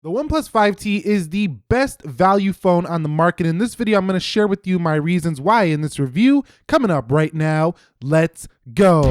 The OnePlus 5T is the best value phone on the market. In this video, I'm going to share with you my reasons why in this review. Coming up right now, let's go.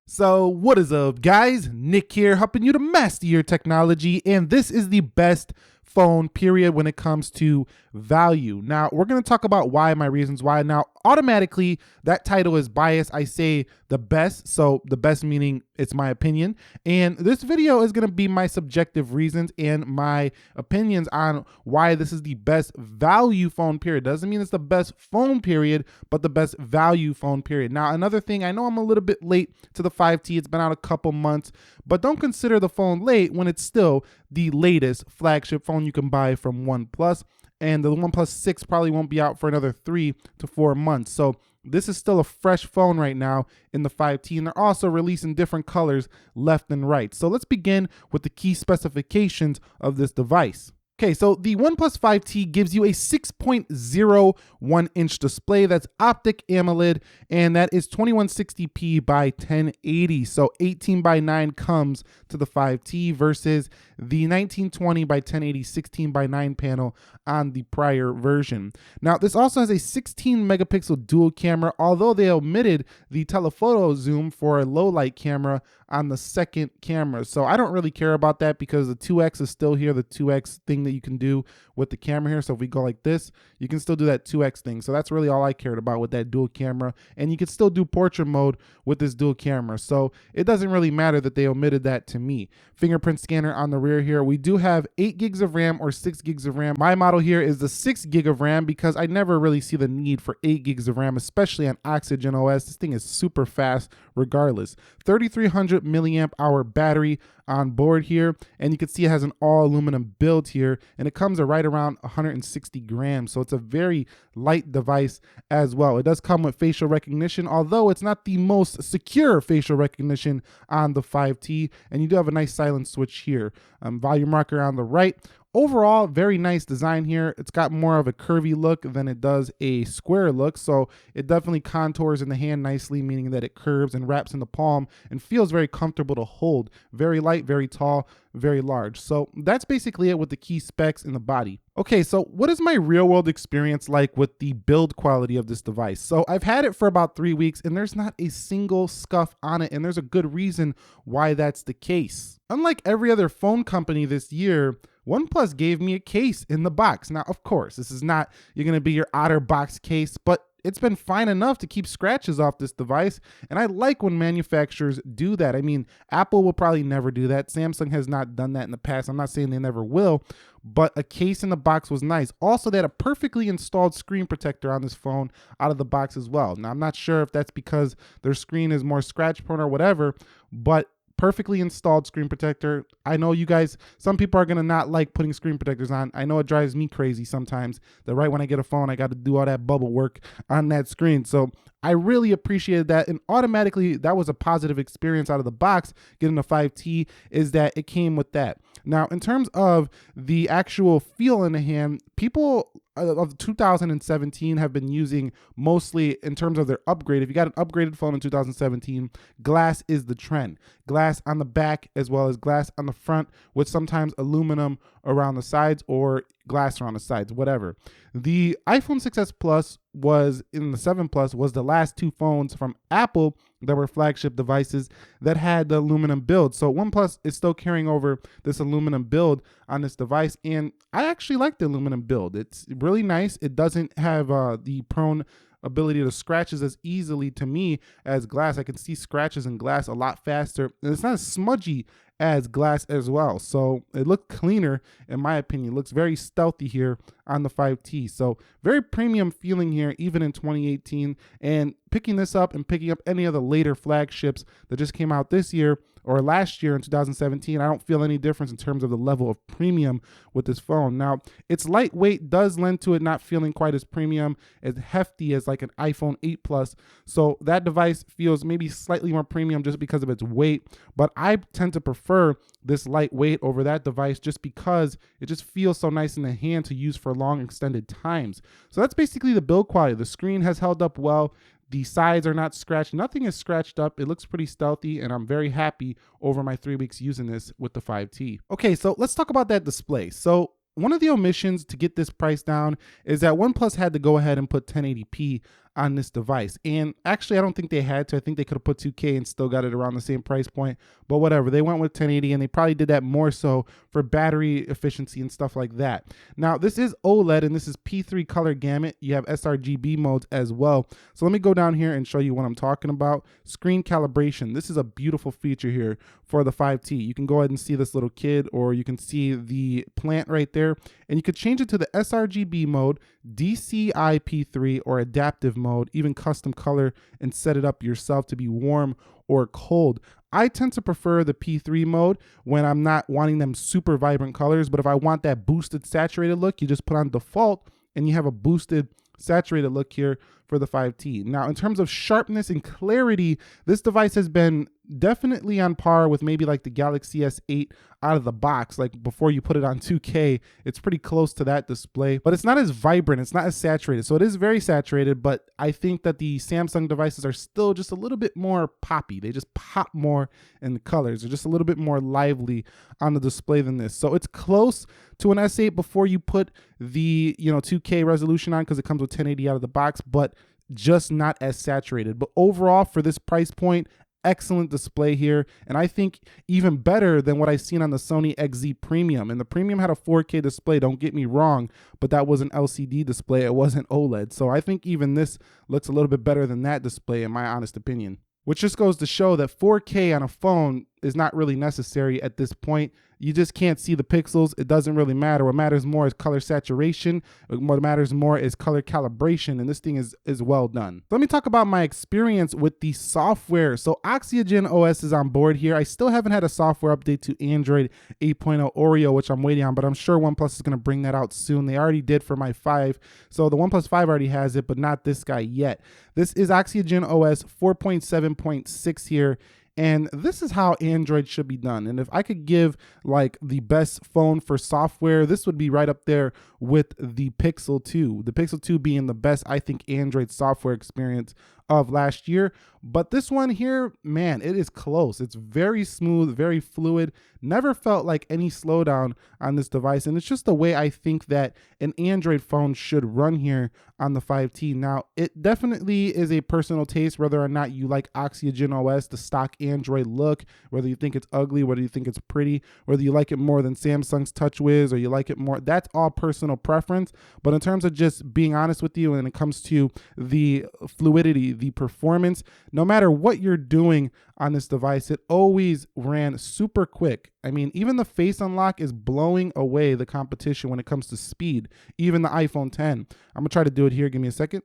So what is up, guys? Nick here, helping you to master your technology, and this is the best phone period when it comes to value. Now we're going to talk about why, my reasons why. Now automatically that title is biased. I say the best, so the best meaning it's my opinion, and this video is going to be my subjective reasons and my opinions on why this is the best value phone period. Doesn't mean it's the best phone period, but the best value phone period. Now another thing, I know I'm a little bit late to the 5T. It's been out a couple months, but don't consider the phone late when it's still the latest flagship phone you can buy from OnePlus, and the OnePlus 6 probably won't be out for another 3 to 4 months. So this is still a fresh phone right now in the 5T, and they're also releasing different colors left and right. So let's begin with the key specifications of this device. Okay, so the OnePlus 5T gives you a 6.01-inch display that's optic AMOLED, and that is 2160p by 1080. So 18:9 comes to the 5T versus the 1920 by 1080 16:9 panel on the prior version. Now, this also has a 16 megapixel dual camera, although they omitted the telephoto zoom for a low light camera on the second camera. So I don't really care about that because the 2x is still here, the 2x thing that you can do with the camera here. So if we go like this, you can still do that 2x thing. So that's really all I cared about with that dual camera. And you can still do portrait mode with this dual camera. So it doesn't really matter that they omitted that to me. Fingerprint scanner on the rear here. We do have 8 gigs of RAM or 6 gigs of RAM. My model here is the 6 gig of RAM because I never really see the need for 8 gigs of RAM, especially on Oxygen OS. This thing is super fast regardless. 3300 milliamp hour battery on board here, and you can see it has an all aluminum build here, and it comes at right around 160 grams, so it's a very light device as well. It does come with facial recognition, although it's not the most secure facial recognition on the 5T, and you do have a nice silent switch here. Volume rocker on the right. Overall, very nice design here. It's got more of a curvy look than it does a square look, so it definitely contours in the hand nicely, meaning that it curves and wraps in the palm and feels very comfortable to hold. Very light, very tall, very large. So that's basically it with the key specs in the body. Okay, so what is my real world experience like with the build quality of this device? So I've had it for about 3 weeks and there's not a single scuff on it, and there's a good reason why that's the case. Unlike every other phone company this year, OnePlus gave me a case in the box. Now, of course, this is not going to be your outer box case, but it's been fine enough to keep scratches off this device, and I like when manufacturers do that. I mean, Apple will probably never do that. Samsung has not done that in the past. I'm not saying they never will, but a case in the box was nice. Also, they had a perfectly installed screen protector on this phone out of the box as well. Now, I'm not sure if that's because their screen is more scratch prone or whatever, but perfectly installed screen protector. I know you guys, some people are gonna not like putting screen protectors on. I know it drives me crazy sometimes that right when I get a phone, I got to do all that bubble work on that screen. So I really appreciated that, and automatically that was a positive experience out of the box. Getting the 5T is that it came with that. Now, in terms of the actual feel in the hand, people of 2017 have been using mostly in terms of their upgrade. If you got an upgraded phone in 2017, glass is the trend. Glass on the back as well as glass on the front, with sometimes aluminum around the sides or glass around the sides, whatever. The iPhone 6s Plus was in the 7 Plus was the last 2 phones from Apple that were flagship devices that had the aluminum build. So OnePlus is still carrying over this aluminum build on this device, and I actually like the aluminum build. It's really nice. It doesn't have the prone ability to scratches as easily to me as glass. I can see scratches in glass a lot faster, and it's not as smudgy as glass as well. So it looked cleaner in my opinion. It looks very stealthy here on the 5T. So very premium feeling here even in 2018, and picking this up and picking up any of the later flagships that just came out this year, or last year in 2017, I don't feel any difference in terms of the level of premium with this phone. Now, its lightweight does lend to it not feeling quite as premium, as hefty as like an iPhone 8 Plus. So that device feels maybe slightly more premium just because of its weight, but I tend to prefer this lightweight over that device just because it just feels so nice in the hand to use for long extended times. So that's basically the build quality. The screen has held up well. The sides are not scratched. Nothing is scratched up. It looks pretty stealthy, and I'm very happy over my 3 weeks using this with the 5T. Okay, so let's talk about that display. So one of the omissions to get this price down is that OnePlus had to go ahead and put 1080p on this device. And actually, I don't think they had to. I think they could have put 2K and still got it around the same price point. But whatever, they went with 1080, and they probably did that more so for battery efficiency and stuff like that. Now, this is OLED, and this is P3 color gamut. You have sRGB modes as well. So let me go down here and show you what I'm talking about. Screen calibration. This is a beautiful feature here for the 5T. You can go ahead and see this little kid, or you can see the plant right there, and you could change it to the sRGB mode, DCI-P3, or adaptive mode, even custom color, and set it up yourself to be warm or cold. I tend to prefer the P3 mode when I'm not wanting them super vibrant colors, but if I want that boosted saturated look, you just put on default and you have a boosted saturated look here for the 5T. Now, in terms of sharpness and clarity, this device has been definitely on par with maybe like the Galaxy S8 out of the box. Like before you put it on 2K, it's pretty close to that display, but it's not as vibrant, it's not as saturated. So it is very saturated, but I think that the Samsung devices are still just a little bit more poppy. They just pop more in the colors. They're just a little bit more lively on the display than this. So it's close to an S8 before you put the 2K resolution on, because it comes with 1080 out of the box, but just not as saturated. But overall, for this price point, excellent display here, and I think even better than what I've seen on the Sony XZ Premium. And the Premium had a 4K display, don't get me wrong, but that was an LCD display, it wasn't OLED. So I think even this looks a little bit better than that display, in my honest opinion. Which just goes to show that 4K on a phone is not really necessary at this point. You just can't see the pixels. It doesn't really matter. What matters more is color saturation. What matters more is color calibration, and this thing is well done. Let me talk about my experience with the software. So Oxygen OS is on board here. I still haven't had a software update to Android 8.0 Oreo, which I'm waiting on, but I'm sure OnePlus is going to bring that out soon. They already did for my 5. So the OnePlus 5 already has it, but not this guy yet. This is Oxygen OS 4.7.6 here. And this is how Android should be done. And if I could give like the best phone for software, this would be right up there with the Pixel 2. The Pixel 2 being the best, I think, Android software experience of last year. But this one here, man, it is close. It's very smooth, very fluid. Never felt like any slowdown on this device. And it's just the way I think that an Android phone should run here on the 5T. Now, it definitely is a personal taste, whether or not you like Oxygen OS, the stock Android look, whether you think it's ugly, whether you think it's pretty, whether you like it more than Samsung's TouchWiz or you like it more. That's all personal preference. But in terms of just being honest with you, when it comes to the fluidity, the performance, no matter what you're doing on this device, it always ran super quick. I mean, even the face unlock is blowing away the competition when it comes to speed, even the iPhone 10. I'm gonna try to do it here. Give me a second.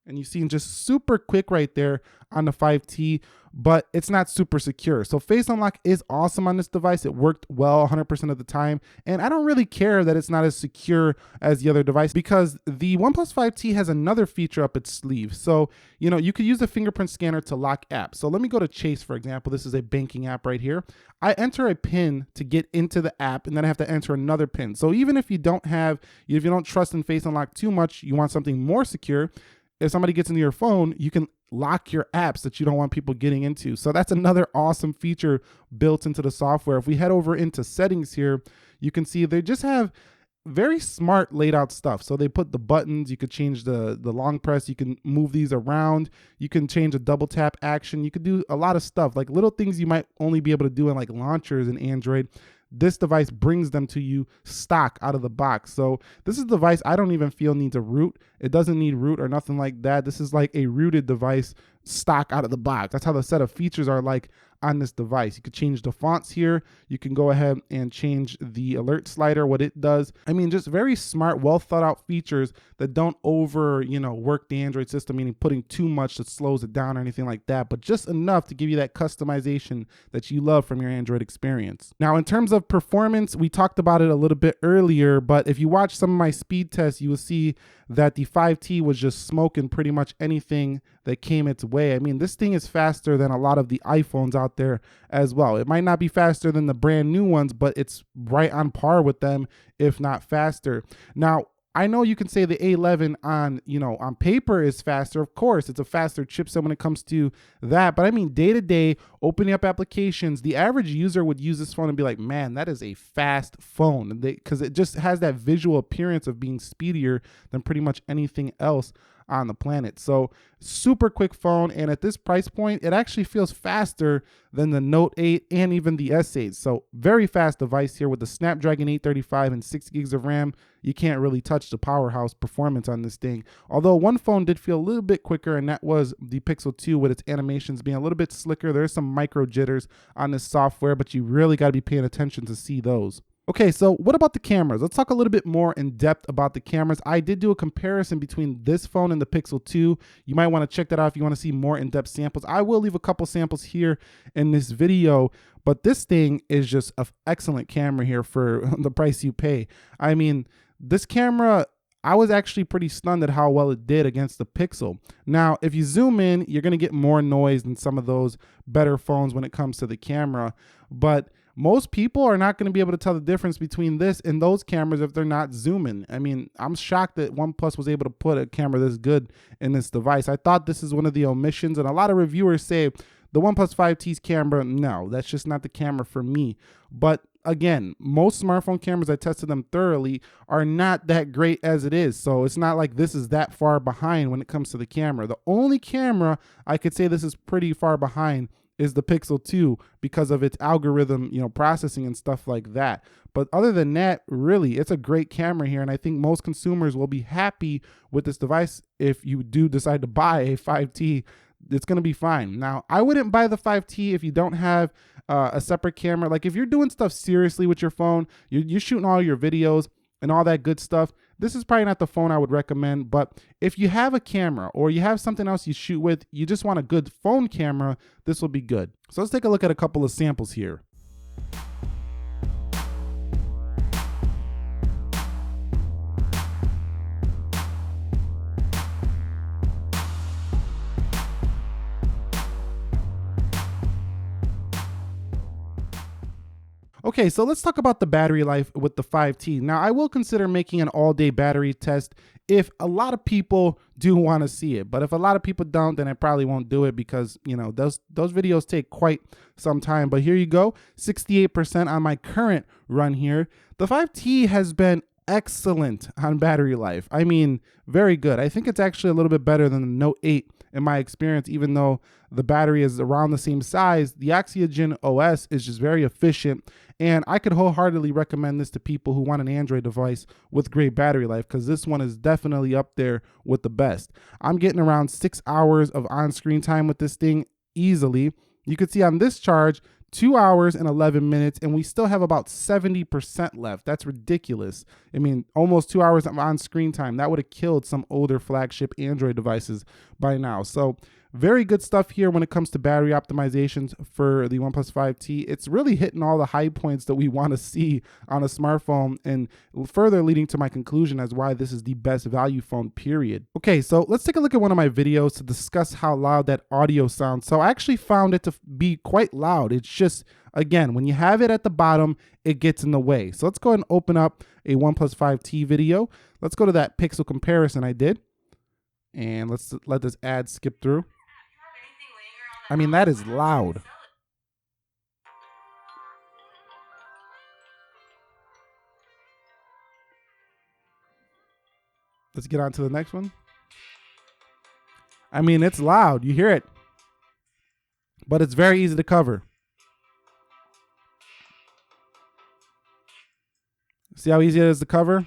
And you see just super quick right there on the 5T, but it's not super secure. So face unlock is awesome on this device. It worked well 100% of the time. And I don't really care that it's not as secure as the other device, because the OnePlus 5T has another feature up its sleeve. So, you could use a fingerprint scanner to lock apps. So let me go to Chase, for example. This is a banking app right here. I enter a PIN to get into the app, and then I have to enter another PIN. So even if you don't trust in face unlock too much, you want something more secure, if somebody gets into your phone, you can lock your apps that you don't want people getting into. So that's another awesome feature built into the software. If we head over into settings here, you can see they just have very smart laid out stuff. So they put the buttons, you could change the long press, you can move these around, you can change a double tap action, you could do a lot of stuff, like little things you might only be able to do in like launchers in Android. This device brings them to you stock out of the box. So this is a device I don't even feel need to root. It doesn't need root or nothing like that. This is like a rooted device stock out of the box. That's how the set of features are like on this device. You could change the fonts here. You can go ahead and change the alert slider, what it does. I mean, just very smart, well thought out features that don't over, work the Android system, meaning putting too much that slows it down or anything like that, but just enough to give you that customization that you love from your Android experience. Now, in terms of performance, we talked about it a little bit earlier, but if you watch some of my speed tests, you will see that the 5T was just smoking pretty much anything that came its way. I mean, this thing is faster than a lot of the iPhones out there as well. It might not be faster than the brand new ones, but it's right on par with them, if not faster. Now, I know you can say the A11 on paper is faster. Of course, it's a faster chipset when it comes to that. But I mean, day to day, opening up applications, the average user would use this phone and be like, man, that is a fast phone. Because it just has that visual appearance of being speedier than pretty much anything else on the planet. So super quick phone, and at this price point, it actually feels faster than the Note 8 and even the S8. So very fast device here with the Snapdragon 835 and 6 gigs of RAM. You can't really touch the powerhouse performance on this thing. Although one phone did feel a little bit quicker, and that was the Pixel 2 with its animations being a little bit slicker. There's some micro jitters on this software, but you really got to be paying attention to see those. Okay, so what about the cameras? Let's talk a little bit more in depth about the cameras. I did do a comparison between this phone and the Pixel 2. You might want to check that out if you want to see more in-depth samples. I will leave a couple samples here in this video, but this thing is just an excellent camera here for the price you pay. I mean, this camera, I was actually pretty stunned at how well it did against the Pixel. Now, if you zoom in, you're going to get more noise than some of those better phones when it comes to the camera, but most people are not going to be able to tell the difference between this and those cameras if they're not zooming. I mean, I'm shocked that OnePlus was able to put a camera this good in this device. I thought this is one of the omissions, and a lot of reviewers say the OnePlus 5T's camera, no, that's just not the camera for me. But again, most smartphone cameras, I tested them thoroughly, are not that great as it is. So it's not like this is that far behind when it comes to the camera. The only camera I could say this is pretty far behind is the Pixel 2 because of its algorithm, processing and stuff like that. But other than that, really, it's a great camera here. And I think most consumers will be happy with this device. If you do decide to buy a 5T, it's going to be fine. Now, I wouldn't buy the 5T if you don't have a separate camera. Like if you're doing stuff seriously with your phone, you're shooting all your videos and all that good stuff, this is probably not the phone I would recommend. But if you have a camera or you have something else you shoot with, you just want a good phone camera, this will be good. So let's take a look at a couple of samples here. Okay, so let's talk about the battery life with the 5T. Now, I will consider making an all-day battery test if a lot of people do want to see it. But if a lot of people don't, then I probably won't do it because, those videos take quite some time. But here you go, 68% on my current run here. The 5T has been excellent on battery life. I mean, very good. I think it's actually a little bit better than the Note 8 in my experience, even though the battery is around the same size. The Oxygen OS is just very efficient, and I could wholeheartedly recommend this to people who want an Android device with great battery life because this one is definitely up there with the best. I'm getting around 6 hours of on-screen time with this thing easily. You could see on this charge, 2 hours and 11 minutes, and we still have about 70% left. That's ridiculous. I mean, almost 2 hours of on-screen time. That would have killed some older flagship Android devices by now. So very good stuff here when it comes to battery optimizations for the OnePlus 5T. It's really hitting all the high points that we want to see on a smartphone, and further leading to my conclusion as why this is the best value phone, period. Okay, so let's take a look at one of my videos to discuss how loud that audio sounds. So I actually found it to be quite loud. It's just, again, when you have it at the bottom, it gets in the way. So let's go ahead and open up a OnePlus 5T video. Let's go to that pixel comparison I did, and let's let this ad skip through. I mean, that is loud. Let's get on to the next one. I mean, it's loud. You hear it. But it's very easy to cover. See how easy it is to cover?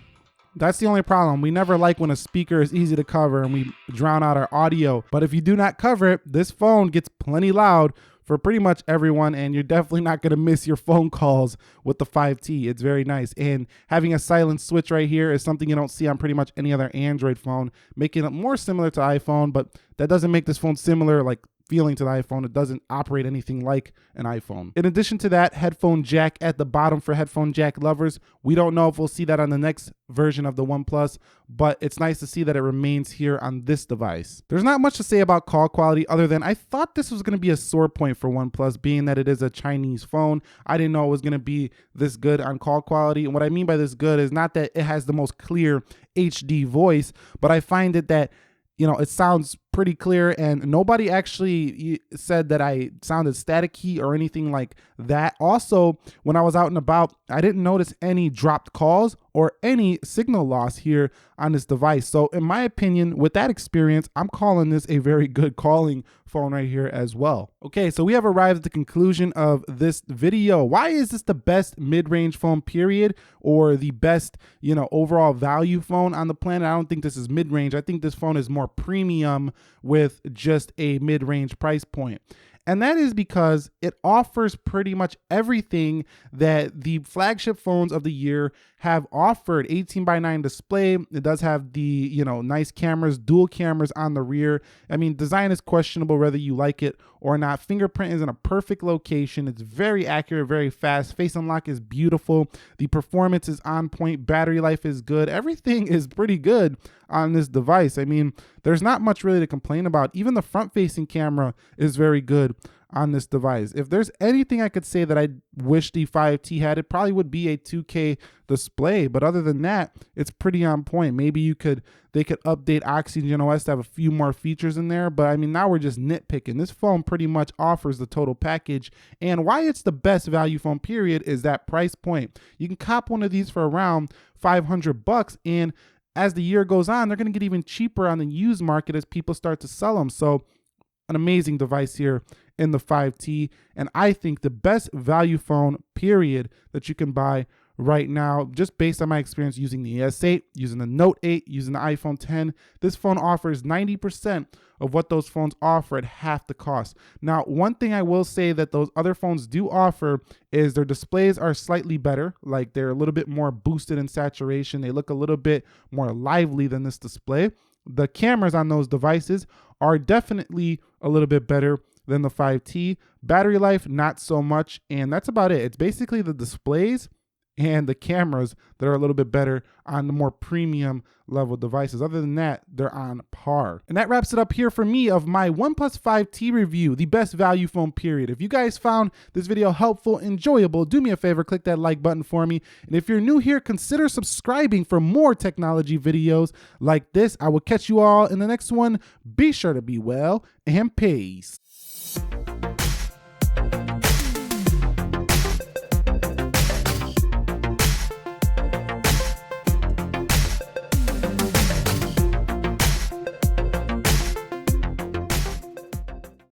That's the only problem. We never like when a speaker is easy to cover and we drown out our audio. But if you do not cover it, this phone gets plenty loud for pretty much everyone, and you're definitely not gonna miss your phone calls with the 5T. It's very nice. And having a silent switch right here is something you don't see on pretty much any other Android phone, making it more similar to iPhone, but that doesn't make this phone similar like feeling to the iPhone. It doesn't operate anything like an iPhone. In addition to that, headphone jack at the bottom for headphone jack lovers. We don't know if we'll see that on the next version of the OnePlus, but it's nice to see that it remains here on this device. There's not much to say about call quality other than I thought this was gonna be a sore point for OnePlus, being that it is a Chinese phone. I didn't know it was gonna be this good on call quality. And what I mean by this good is not that it has the most clear HD voice, but I find it that, you know, it sounds pretty clear, and nobody actually said that I sounded staticky or anything like that. Also, when I was out and about, I didn't notice any dropped calls or any signal loss here on this device. So in my opinion, with that experience, I'm calling this a very good calling phone right here as well. Okay, so we have arrived at the conclusion of this video. Why is this the best mid-range phone period, or the best, you know, overall value phone on the planet? I don't think this is mid-range. I think this phone is more premium with just a mid-range price point. And that is because it offers pretty much everything that the flagship phones of the year have offered. 18:9 display. It does have the, you know, nice cameras, dual cameras on the rear. I mean, design is questionable whether you like it or not. Fingerprint is in a perfect location. It's very accurate, very fast. Face unlock is beautiful. The performance is on point. Battery life is good. Everything is pretty good on this device. I mean, there's not much really to complain about. Even the front-facing camera is very good on this device. If there's anything I could say that I wish the 5T had, it probably would be a 2K display. But other than that, it's pretty on point. Maybe they could update Oxygen OS to have a few more features in there. But I mean, now we're just nitpicking. This phone pretty much offers the total package. And why it's the best value phone period is that price point. You can cop one of these for around $500, and as the year goes on, they're going to get even cheaper on the used market as people start to sell them. So an amazing device here in the 5T, and I think the best value phone period that you can buy right now, just based on my experience using the S8, using the Note 8, using the iPhone 10. This phone offers 90% of what those phones offer at half the cost. Now, one thing I will say that those other phones do offer is their displays are slightly better. Like, they're a little bit more boosted in saturation. They look a little bit more lively than this display. The cameras on those devices are definitely a little bit better than the 5T. Battery life, not so much, and that's about it. It's basically the displays and the cameras that are a little bit better on the more premium level devices. Other than that, they're on par. And that wraps it up here for me of my OnePlus 5T review, the best value phone period. If you guys found this video helpful, enjoyable, do me a favor, click that like button for me. And if you're new here, consider subscribing for more technology videos like this. I will catch you all in the next one. Be sure to be well, and peace.